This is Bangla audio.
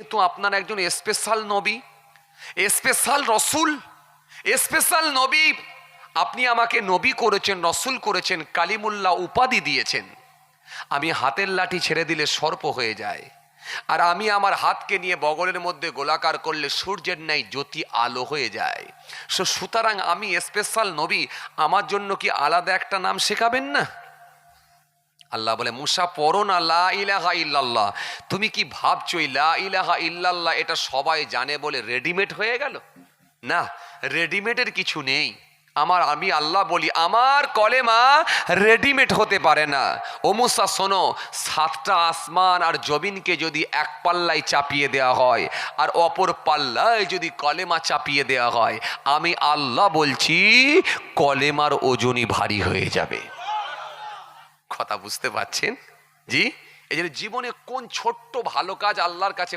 যেহেতু আপনার একজন স্পেশাল নবী, স্পেশাল রসুল, স্পেশাল নবী, আপনি আমাকে নবী করেছেন, রসুল করেছেন, কালিমুল্লাহ উপাধি দিয়েছেন। আমি হাতের লাঠি ছেড়ে দিলে সর্প হয়ে যায়, আর আমি আমার হাতকে নিয়ে বগলের মধ্যে গোলাকার করলে সূর্যের ন্যায় জ্যোতি আলো হয়ে যায়। সুতরাং আমি স্পেশাল নবী, আমার জন্য কি আলাদা একটা নাম শেখাবেন না? আল্লাহ বলে, মুসা পড়ো না লা ইলাহা ইল্লাল্লাহ। তুমি কি ভাবছো লা ইলাহা ইল্লাল্লাহ এটা সবাই জানে বলে রেডিমেড হয়ে গেল? না, রেডিমেডের কিছু নেই। আমি আল্লাহ বলি, আমার কলেমা রেডিমেড হতে পারে না। ও মুসা শোনো, 7টা আসমান আর জমিনকে যদি এক পাল্লায় চাপিয়ে দেওয়া হয় আর অপর পাল্লায় যদি কলেমা চাপিয়ে দেওয়া হয়, আমি আল্লাহ বলছি কলেমার ওজনই ভারী হয়ে যাবে। কথা বুঝতে পারছেন? জি, এই যে জীবনে কোন ছোট্ট ভালো কাজ আল্লাহর কাছে